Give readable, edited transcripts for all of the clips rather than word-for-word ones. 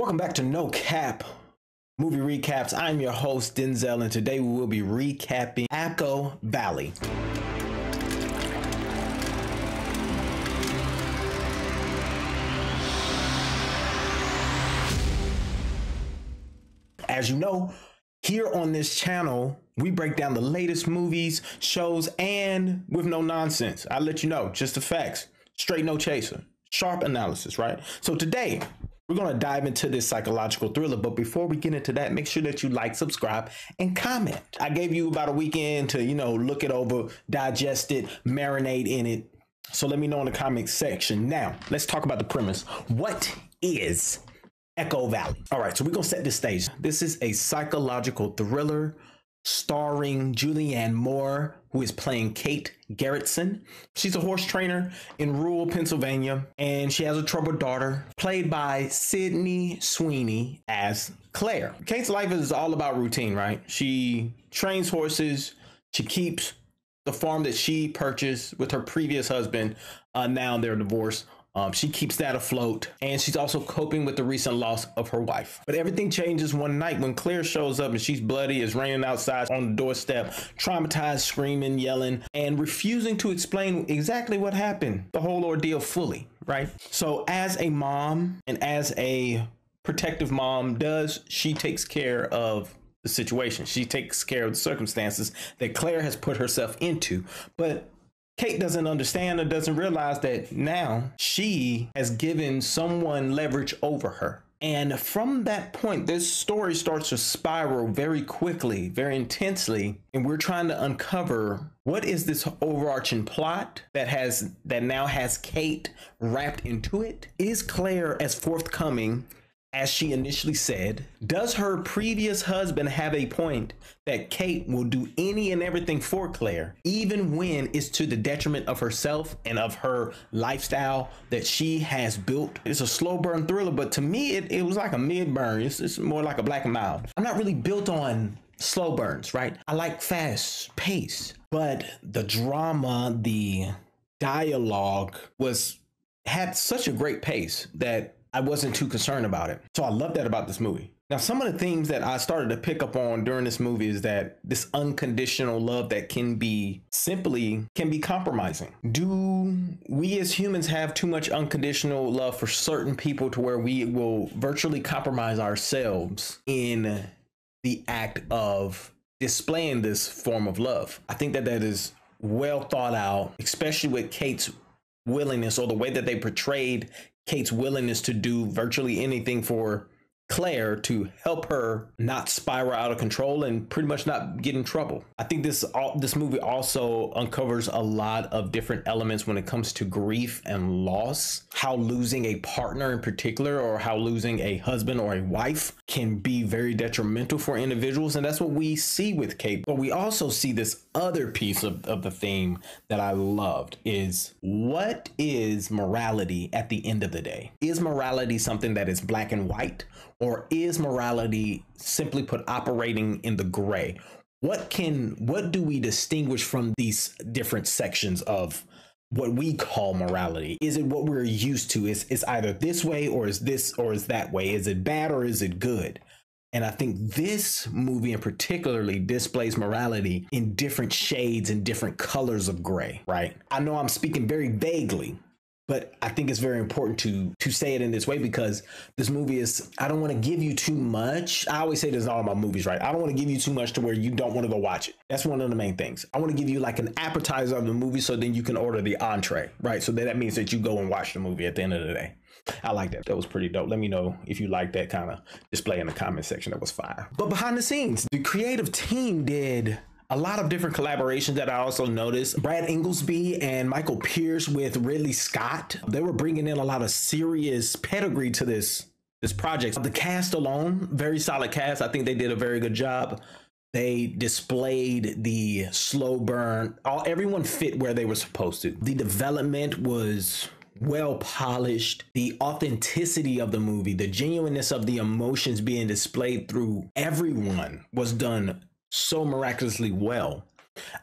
Welcome back to No Cap Movie Recaps. I'm your host, Denzel, and today we will be recapping Echo Valley. As you know, here on this channel, we break down the latest movies, shows, and with no nonsense. I let you know, just the facts, straight no chaser, sharp analysis, right? So today, we're going to dive into this psychological thriller, but before we get into that, make sure that you like, subscribe, and comment. I gave you about a weekend to, look it over, digest it, marinate in it. So let me know in the comment section. Now, let's talk about the premise. What is Echo Valley? All right, so we're going to set the stage. This is a psychological thriller starring Julianne Moore, who is playing Kate Gerritsen. She's a horse trainer in rural Pennsylvania, and she has a troubled daughter, played by Sweeney as Claire. Kate's life is all about routine, right? She trains horses. She keeps the farm that she purchased with her previous husband. Now they're divorced. She keeps that afloat, and she's also coping with the recent loss of her wife. But everything changes one night when Claire shows up and she's bloody, is raining outside on the doorstep, traumatized, screaming, yelling, and refusing to explain exactly what happened, the whole ordeal fully, right? So as a mom and as a protective mom she takes care of the situation. She takes care of the circumstances that Claire has put herself into. But Kate doesn't understand or doesn't realize that now she has given someone leverage over her. And from that point, this story starts to spiral very quickly, very intensely. And we're trying to uncover what is this overarching plot that now has Kate wrapped into it. Is Claire as forthcoming as she initially said? Does her previous husband have a point that Kate will do any and everything for Claire, even when it's to the detriment of herself and of her lifestyle that she has built? It's a slow burn thriller, but to me, it was like a mid burn. It's more like a black and mild. I'm not really built on slow burns, right? I like fast pace, but the drama, the dialogue had such a great pace that I wasn't too concerned about it. So I love that about this movie. Now, some of the themes that I started to pick up on during this movie is that this unconditional love that can be compromising. Do we as humans have too much unconditional love for certain people to where we will virtually compromise ourselves in the act of displaying this form of love? I think that is well thought out, especially with Kate's willingness, or the way that they portrayed Kate's willingness to do virtually anything for Claire to help her not spiral out of control and pretty much not get in trouble. I think this movie also uncovers a lot of different elements when it comes to grief and loss, how losing a partner in particular, or how losing a husband or a wife can be very detrimental for individuals. And that's what we see with Kate. But we also see this other piece of the theme that I loved is, what is morality at the end of the day? Is morality something that is black and white? Or is morality simply put operating in the gray? What do we distinguish from these different sections of what we call morality? Is it what we're used to? Is either this way, or is that way? Is it bad or is it good? And I think this movie in particularly displays morality in different shades and different colors of gray, right? I know I'm speaking very vaguely, but I think it's very important to say it in this way, because this movie is, I don't want to give you too much. I always say this in all my movies, right? I don't want to give you too much to where you don't want to go watch it. That's one of the main things. I want to give you like an appetizer of the movie, so then you can order the entree, right? So that means that you go and watch the movie at the end of the day. I like that. That was pretty dope. Let me know if you like that kind of display in the comment section. That was fire. But behind the scenes, the creative team did a lot of different collaborations that I also noticed. Brad Inglesby and Michael Pierce with Ridley Scott. They were bringing in a lot of serious pedigree to this project. The cast alone, very solid cast. I think they did a very good job. They displayed the slow burn. Everyone fit where they were supposed to. The development was well polished. The authenticity of the movie, the genuineness of the emotions being displayed through everyone was done so miraculously well.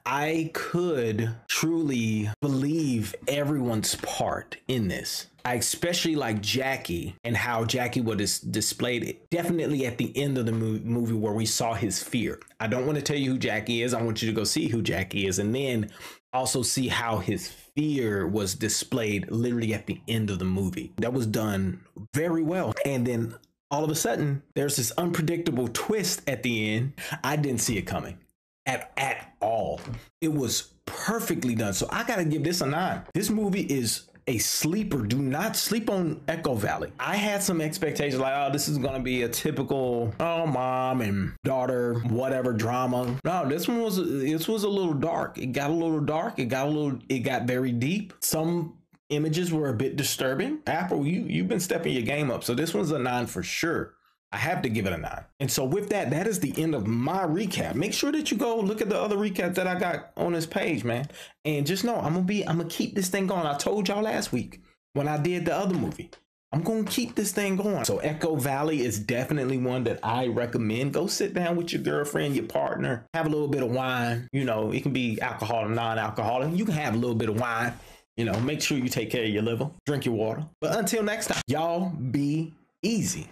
I could truly believe everyone's part in this. I especially like Jackie and how Jackie was displayed definitely at the end of the movie where we saw his fear. I don't want to tell you who Jackie is. I want you to go see who Jackie is and then also see how his fear was displayed literally at the end of the movie. That was done very well. And then all of a sudden, there's this unpredictable twist at the end. I didn't see it coming at all. It was perfectly done. So I got to give this a 9. This movie is a sleeper. Do not sleep on Echo Valley. I had some expectations like, oh, this is going to be a typical, oh, mom and daughter, whatever drama. No, this was a little dark. It got a little dark. It got very deep. Some images were a bit disturbing. Apple, you've been stepping your game up. So this one's a 9 for sure. I have to give it a 9. And so with that, that is the end of my recap. Make sure that you go look at the other recaps that I got on this page, man. And just know I'm gonna keep this thing going. I told y'all last week when I did the other movie, I'm gonna keep this thing going. So Echo Valley is definitely one that I recommend. Go sit down with your girlfriend, your partner, have a little bit of wine. You know, it can be alcohol or non-alcoholic. You can have a little bit of wine. You know, make sure you take care of your liver, drink your water. But until next time, y'all be easy.